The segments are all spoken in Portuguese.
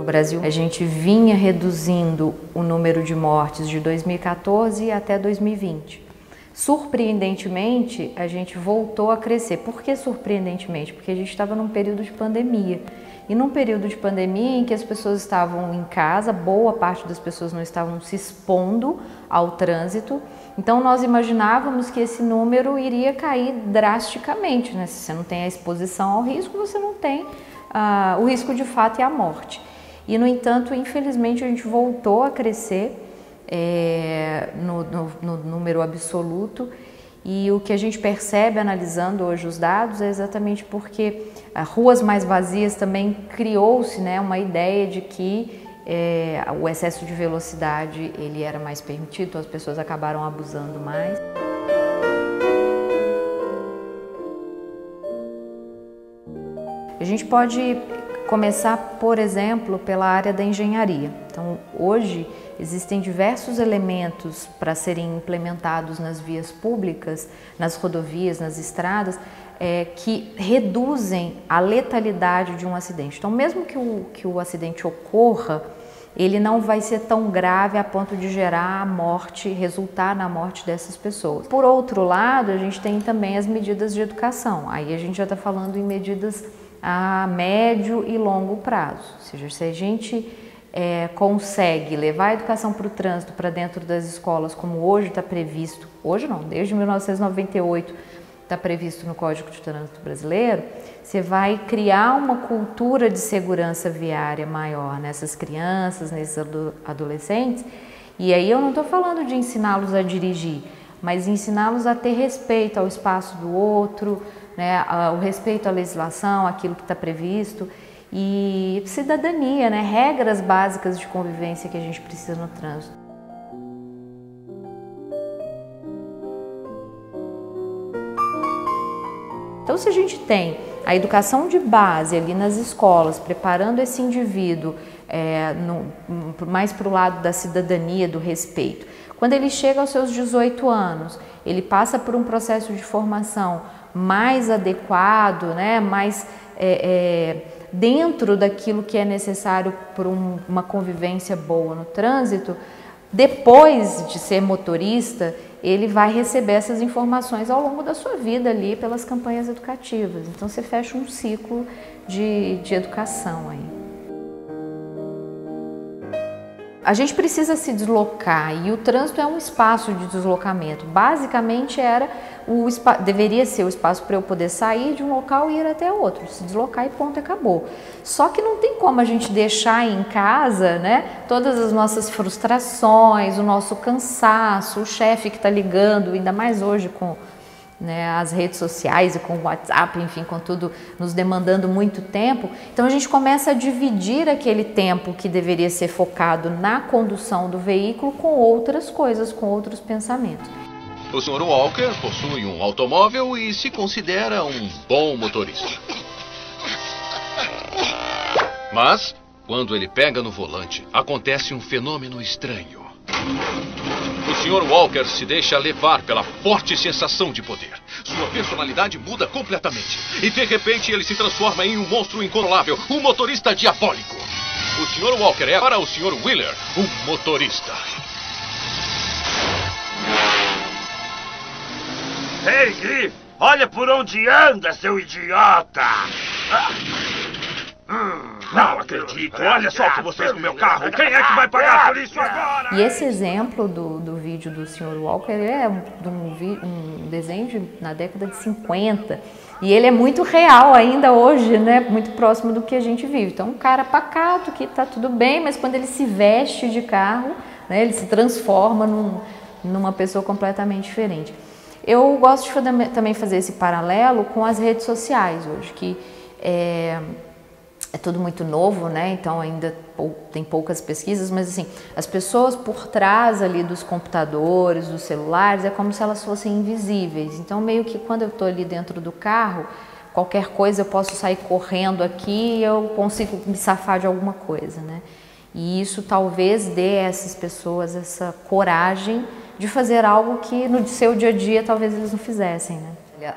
no Brasil. A gente vinha reduzindo o número de mortes de 2014 até 2020. Surpreendentemente, a gente voltou a crescer. Por que surpreendentemente? Porque a gente estava num período de pandemia. E num período de pandemia em que as pessoas estavam em casa, boa parte das pessoas não estavam se expondo ao trânsito, então nós imaginávamos que esse número iria cair drasticamente, né? Se você não tem a exposição ao risco, você não tem o risco de fato e a morte. E no entanto, infelizmente, a gente voltou a crescer no número absoluto. E o que a gente percebe analisando hoje os dados é exatamente porque ruas mais vazias também criou-se, né, uma ideia de que o excesso de velocidade ele era mais permitido, então as pessoas acabaram abusando mais. A gente pode começar, por exemplo, pela área da engenharia. Então, hoje existem diversos elementos para serem implementados nas vias públicas, nas rodovias, nas estradas, que reduzem a letalidade de um acidente. Então, mesmo que o acidente ocorra, ele não vai ser tão grave a ponto de gerar a morte, resultar na morte dessas pessoas. Por outro lado, a gente tem também as medidas de educação. Aí a gente já está falando em medidas a médio e longo prazo. Ou seja, se a gente consegue levar a educação para o trânsito para dentro das escolas, como hoje está previsto, hoje não, desde 1998 está previsto no Código de Trânsito Brasileiro, você vai criar uma cultura de segurança viária maior nessas crianças, nesses adolescentes, e aí eu não estou falando de ensiná-los a dirigir, mas ensiná-los a ter respeito ao espaço do outro, né, o respeito à legislação, aquilo que está previsto, e cidadania, né, regras básicas de convivência que a gente precisa no trânsito. Então, se a gente tem a educação de base ali nas escolas, preparando esse indivíduo mais para o lado da cidadania, do respeito, quando ele chega aos seus 18 anos, ele passa por um processo de formação mais adequado, né, mais dentro daquilo que é necessário para uma convivência boa no trânsito, depois de ser motorista, ele vai receber essas informações ao longo da sua vida ali pelas campanhas educativas. Então você fecha um ciclo de educação aí. A gente precisa se deslocar e o trânsito é um espaço de deslocamento. Basicamente deveria ser o espaço para eu poder sair de um local e ir até outro, se deslocar e ponto, acabou. Só que não tem como a gente deixar em casa, né, todas as nossas frustrações, o nosso cansaço, o chefe que está ligando, ainda mais hoje com as redes sociais e com o WhatsApp, enfim, com tudo nos demandando muito tempo. Então a gente começa a dividir aquele tempo que deveria ser focado na condução do veículo com outras coisas, com outros pensamentos. O Sr. Walker possui um automóvel e se considera um bom motorista. Mas, quando ele pega no volante, acontece um fenômeno estranho. O Sr. Walker se deixa levar pela forte sensação de poder. Sua personalidade muda completamente. E de repente ele se transforma em um monstro incontrolável, um motorista diabólico. O Sr. Walker é para o Sr. Wheeler um motorista. Ei, Griff, olha por onde anda, seu idiota! Não acredito, olha só o que você fez com o meu carro. Quem é que vai pagar por isso agora? E esse exemplo do vídeo do Sr. Walker é um desenho na década de 50. E ele é muito real ainda hoje, né? Muito próximo do que a gente vive. Então, um cara pacato, que tá tudo bem, mas quando ele se veste de carro, né, ele se transforma numa pessoa completamente diferente. Eu gosto de também fazer esse paralelo com as redes sociais hoje, que é tudo muito novo, né? Então ainda tem poucas pesquisas, mas assim, as pessoas por trás ali dos computadores, dos celulares, é como se elas fossem invisíveis. Então meio que quando eu estou ali dentro do carro, qualquer coisa eu posso sair correndo aqui e eu consigo me safar de alguma coisa, né? E isso talvez dê a essas pessoas essa coragem de fazer algo que no seu dia a dia talvez eles não fizessem, né?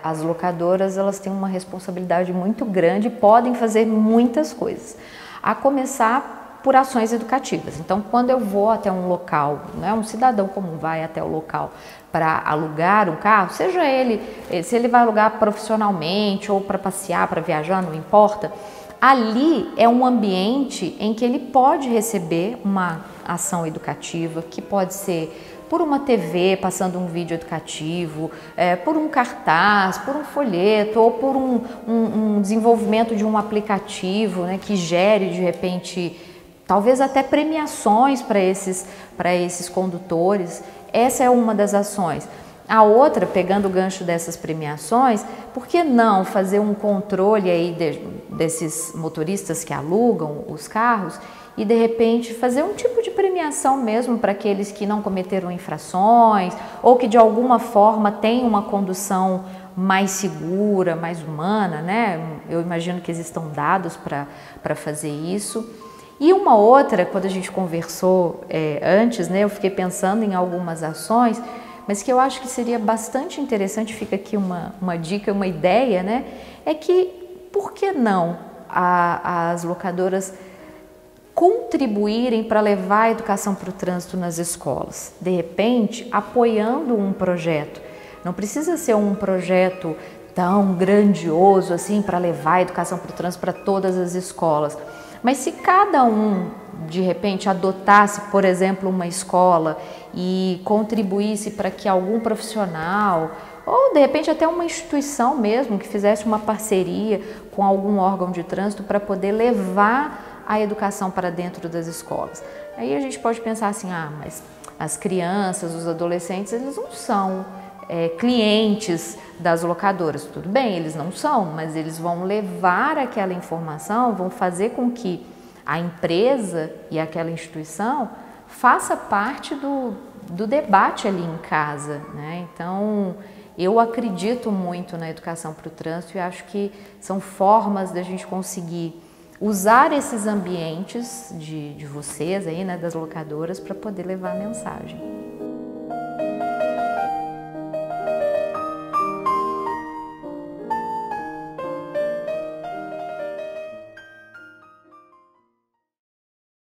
As locadoras, elas têm uma responsabilidade muito grande e podem fazer muitas coisas. A começar por ações educativas. Então, quando eu vou até um local, né, um cidadão comum vai até o local para alugar um carro, seja ele, se ele vai alugar profissionalmente ou para passear, para viajar, não importa, ali é um ambiente em que ele pode receber uma ação educativa, que pode ser por uma TV passando um vídeo educativo, por um cartaz, por um folheto ou por um desenvolvimento de um aplicativo, né, que gere de repente talvez até premiações para esses condutores. Essa é uma das ações. A outra, pegando o gancho dessas premiações, por que não fazer um controle aí desses motoristas que alugam os carros e de repente fazer um tipo de premiação mesmo para aqueles que não cometeram infrações ou que de alguma forma têm uma condução mais segura, mais humana, né? Eu imagino que existam dados para fazer isso. E uma outra, quando a gente conversou antes, né, eu fiquei pensando em algumas ações, mas que eu acho que seria bastante interessante, fica aqui uma dica, uma ideia, né, é que por que não as locadoras contribuírem para levar a educação para o trânsito nas escolas, de repente apoiando um projeto. Não precisa ser um projeto tão grandioso assim para levar a educação para o trânsito para todas as escolas, mas se cada um de repente adotasse, por exemplo, uma escola e contribuísse para que algum profissional ou de repente até uma instituição mesmo que fizesse uma parceria com algum órgão de trânsito para poder levar a educação para dentro das escolas. Aí a gente pode pensar assim, mas as crianças, os adolescentes, eles não são clientes das locadoras. Tudo bem, eles não são, mas eles vão levar aquela informação, vão fazer com que a empresa e aquela instituição faça parte do debate ali em casa, né? Então, eu acredito muito na educação para o trânsito e acho que são formas da gente conseguir usar esses ambientes de vocês aí, né, das locadoras, para poder levar a mensagem.